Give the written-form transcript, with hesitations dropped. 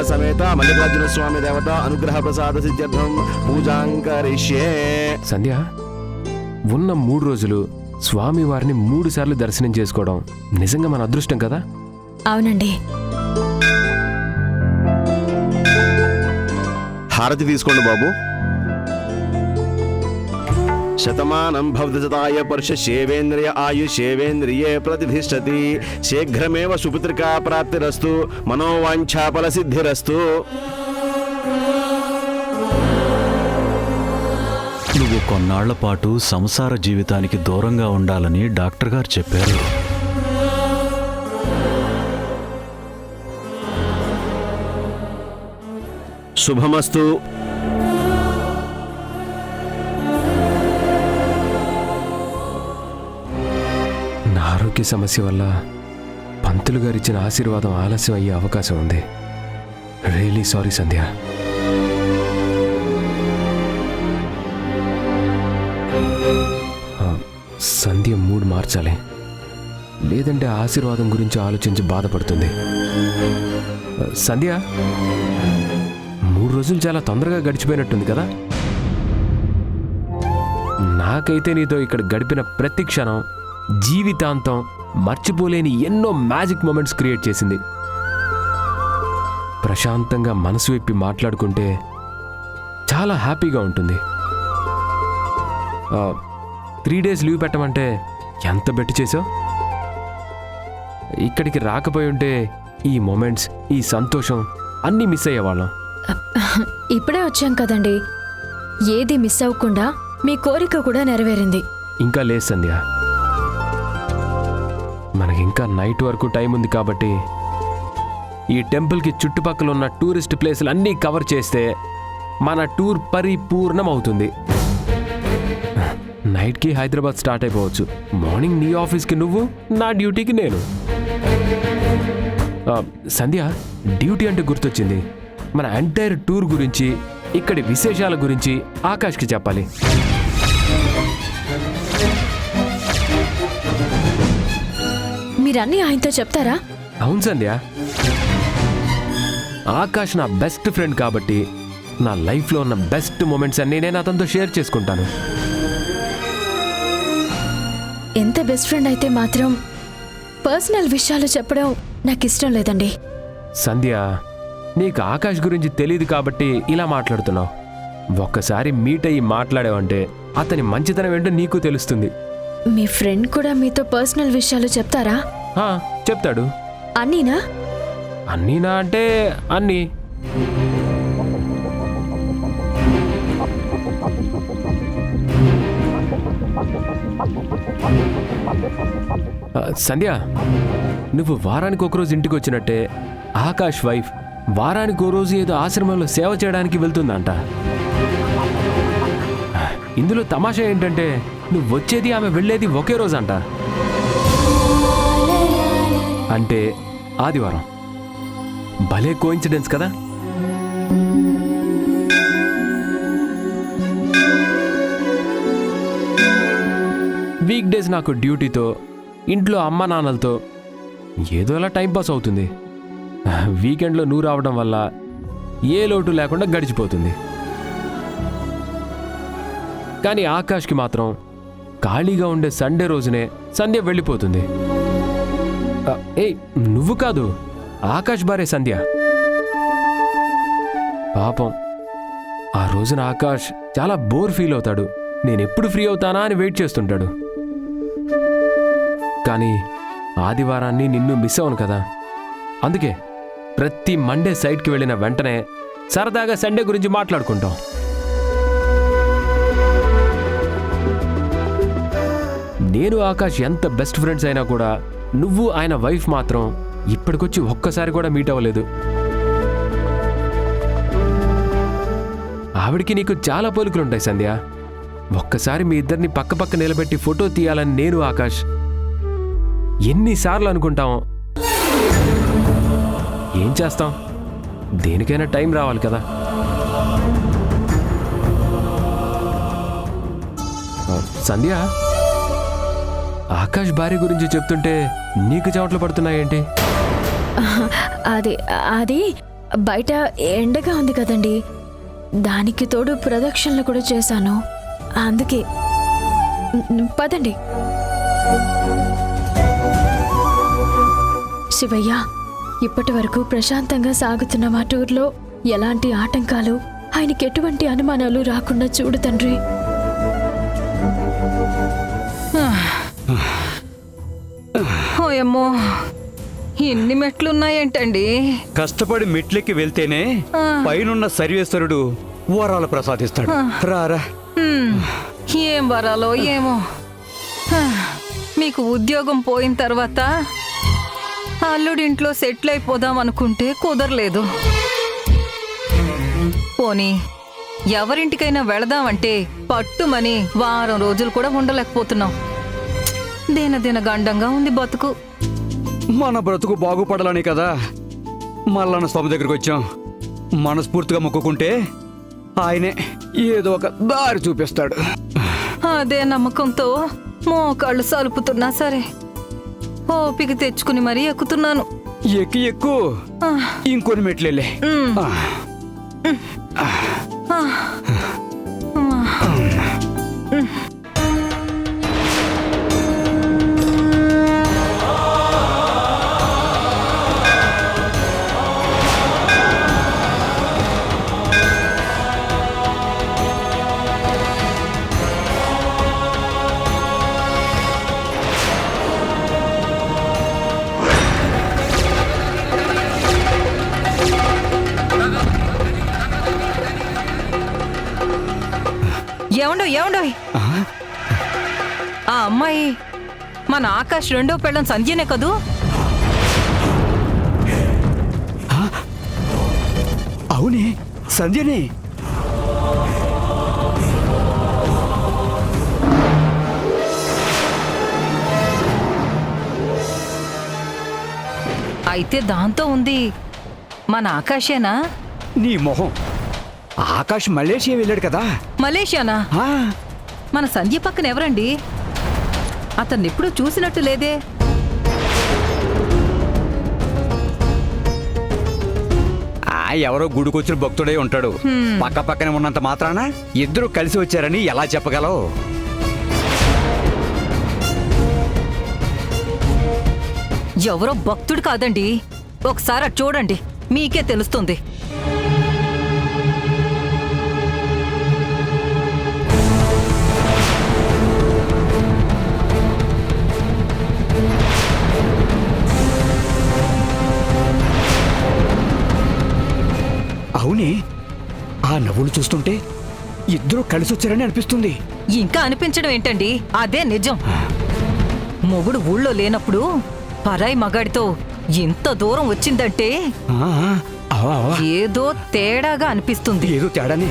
సమేత మల్లికార్జున స్వామి దేవత అనుగ్రహ ప్రసాద సిద్ధ్యర్థం పూజాంకరిష్యే. సంధ్య, ఉన్న 3 రోజులు స్వామి వారిని 3 సార్లు దర్శనం చేసుకోవడం నిజంగా మన అదృష్టం కదా? అవునండి. హారతి తీసుకోండి బాబు. శతమానం భవతి శతాయ పురుష శేవేంద్రియ ఆయుషేవేంద్రియే ప్రతిష్ఠతి. శీఘ్రమేవ సుపుత్రికా ప్రాప్తిరస్తు మనోవాంఛాఫల సిద్ధిరస్తు. నువ్వు కొన్నాళ్ల పాటు సంసార జీవితానికి దూరంగా ఉండాలని డాక్టర్ గారు చెప్పారు. శుభమస్తు. ఆరోగ్య సమస్య వల్ల పంతులు గారు ఇచ్చిన ఆశీర్వాదం ఆలస్యం అయ్యే అవకాశం ఉంది. రియలీ సారీ సంధ్య. సంధ్య మూడ్ మార్చాలి, లేదంటే ఆశీర్వాదం గురించి ఆలోచించి బాధపడుతుంది. సంధ్య, 3 రోజులు చాలా తొందరగా గడిచిపోయినట్టుంది కదా? నాకైతే నీతో ఇక్కడ గడిపిన ప్రతి క్షణం జీవితాంతం మర్చిపోలేని ఎన్నో మ్యాజిక్ మూమెంట్స్ క్రియేట్ చేసింది. ప్రశాంతంగా మనసు విప్పి మాట్లాడుకుంటే చాలా హ్యాపీగా ఉంటుంది. 3 డేస్ లీవ్ పెట్టమంటే ఎంత బెట్టి చేసావు? ఇక్కడికి రాకపోయి ఉంటే ఈ మూమెంట్స్, ఈ సంతోషం అన్నీ మిస్ అయ్యేవాళ్ళం. ఇప్పుడే వచ్చాం కదండి, ఏది మిస్ అవ్వకుండా మీ కోరిక కూడా నెరవేరింది. ఇంకా లేదు సంధ్య, మనకి ఇంకా నైట్ వరకు టైం ఉంది కాబట్టి ఈ టెంపుల్కి చుట్టుపక్కల ఉన్న టూరిస్ట్ ప్లేసులు అన్నీ కవర్ చేస్తే మన టూర్ పరిపూర్ణం అవుతుంది. నైట్కి హైదరాబాద్ స్టార్ట్ అయిపోవచ్చు. మార్నింగ్ నీ ఆఫీస్కి నువ్వు, నా డ్యూటీకి నేను. సంధ్య, డ్యూటీ అంటే గుర్తొచ్చింది. మన ఎంటైర్ టూర్ గురించి, ఇక్కడి విశేషాల గురించి ఆకాష్కి చెప్పాలి. మీరన్నీ ఆయనతో చెప్తారా? అవును సంధ్య, ఆకాష్ నా బెస్ట్ ఫ్రెండ్ కాబట్టి నా లైఫ్లో ఉన్న బెస్ట్ మూమెంట్స్ అన్నీ నేను అతనితో షేర్ చేసుకుంటాను. ఎంత బెస్ట్ ఫ్రెండ్ అయితే మాత్రం పర్సనల్ విషయాలు చెప్పడం నాకు ఇష్టం లేదండి. సంధ్య, నీకు ఆకాష్ గురించి తెలియదు కాబట్టి ఇలా మాట్లాడుతున్నావు. ఒక్కసారి మీట్ అయ్యి మాట్లాడావంటే అతని మంచితనం ఏంటో నీకు తెలుస్తుంది. మీ ఫ్రెండ్ కూడా మీతో పర్సనల్ విషయాలు చెప్తారా? చెప్తాడు. అన్నీనా? అన్నీనా అంటే అన్నీ. సంధ్య, నువ్వు వారానికి ఒకరోజు ఇంటికి వచ్చినట్టే ఆకాష్ వైఫ్ వారానికి ఓ రోజు ఏదో ఆశ్రమంలో సేవ చేయడానికి వెళ్తుందంట. ఇందులో తమాషా ఏంటంటే నువ్వు వచ్చేది, ఆమె వెళ్ళేది ఒకే రోజు అంట. అంటే ఆదివారం. భలే కోఇన్సిడెన్స్ కదా? వీక్ డేస్ నాకు డ్యూటీతో, ఇంట్లో అమ్మ నాన్నలతో ఏదో అలా టైంపాస్ అవుతుంది. వీకెండ్లో నువ్వు రావడం వల్ల ఏ లోటు లేకుండా గడిచిపోతుంది. కానీ ఆకాష్కి మాత్రం ఖాళీగా ఉండే సండే రోజునే సంధ్య వెళ్ళిపోతుంది. ఏయ్, నువ్వు కాదు, ఆకాష్ భార్య సంధ్య. పాపం, ఆ రోజున ఆకాష్ చాలా బోర్ ఫీల్ అవుతాడు. నేనెప్పుడు ఫ్రీ అవుతానా అని వెయిట్ చేస్తుంటాడు. కానీ ఆదివారాన్ని నిన్ను మిస్ అవను కదా. అందుకే ప్రతి మండే సైట్కి వెళ్ళిన వెంటనే సరదాగా సండే గురించి మాట్లాడుకుంటాం. నేను ఆకాష్ ఎంత బెస్ట్ ఫ్రెండ్స్ అయినా కూడా నువ్వు ఆయన వైఫ్ మాత్రం ఇప్పటికొచ్చి ఒక్కసారి కూడా మీట్ అవ్వలేదు. ఆవిడికి నీకు చాలా పోలికలుంటాయి సంధ్య. ఒక్కసారి మీ ఇద్దరిని పక్క నిలబెట్టి ఫోటో తీయాలని నేను ఆకాష్ ఎన్నిసార్లు అనుకుంటాం. ఏం చేస్తాం, దేనికైనా టైం రావాలి కదా. సంధ్య, ఆకాష్ భార్య గురించి చెప్తుంటే నీకు చెమటలు పడుతున్నాయేంటి? అది అది బయట ఎండగా ఉంది కదండి, దానికి తోడు ప్రదక్షిణలు కూడా చేశాను, అందుకే. పదండి. శివయ్య, ఇప్పటి వరకు ప్రశాంతంగా సాగుతున్న మా టూర్లో ఎలాంటి ఆటంకాలు, ఆయనకి ఎటువంటి అనుమానాలు రాకుండా చూడు తండ్రి. ఓయమ్మో, ఇన్ని మెట్లున్నాయేంటండి? కష్టపడి మెట్లెక్కి వెళ్తేనే పైనున్న సర్వేశ్వరుడు వరాలు ప్రసాదిస్తాడు. రారా. ఏం వరాలో ఏమో. మీకు ఉద్యోగం పోయిన తర్వాత అల్లుడింట్లో సెటిల్ అయిపోదాం అనుకుంటే కుదరలేదు. పోనీ ఎవరింటికైనా వెళదామంటే పట్టుమని వారం రోజులు కూడా ఉండలేకపోతున్నాం. దిన గండంగా ఉంది బతుకు. మన బ్రతుకు బాగుపడాలని కదా మల్లన్న స్వామి దగ్గరికి వచ్చాం. మనస్ఫూర్తిగా మొక్కుకుంటే ఆయనే ఏదో ఒక దారి చూపిస్తాడు. అదే నమ్మకంతో మోకాళ్ళు సలుపుతున్నా సరే ఓపిక తెచ్చుకుని మరీ ఎక్కుతున్నాను. ఎక్కు ఇంకొన్ని మెట్లేలే. ఏమండో ఆ అమ్మాయి మన ఆకాష్ రెండో పెళ్ళం సంధ్యనే కదూ? అవునే, సంధ్యనే. అయితే దాంతో ఉంది మన ఆకాశేనా? నీ మొహం, ఆకాష్ మలేషియా వెళ్ళాడు కదా. మలేషియానా? మన సంధ్య పక్కన ఎవరండి? అతన్ని ఎప్పుడూ చూసినట్టు లేదే. ఎవరో గుడికొచ్చిన భక్తుడై ఉంటాడు. పక్క పక్కనే ఉన్నంత మాత్రాన ఇద్దరు కలిసి వచ్చారని ఎలా చెప్పగలవు? ఎవరో భక్తుడు కాదండి, ఒకసారి అటు చూడండి, మీకే తెలుస్తుంది. అవునే, ఆ నవ్వులు చూస్తుంటే ఇద్దరు కలిసి వచ్చారని అనిపిస్తుంది. ఇంకా అనిపించడం ఏంటండి, అదే నిజం. మొగుడు ఊళ్ళో లేనప్పుడు పరాయి మగాడితో ఇంత దూరం వచ్చిందంటే ఏదో తేడాగా అనిపిస్తుంది. ఏదో తేడానే.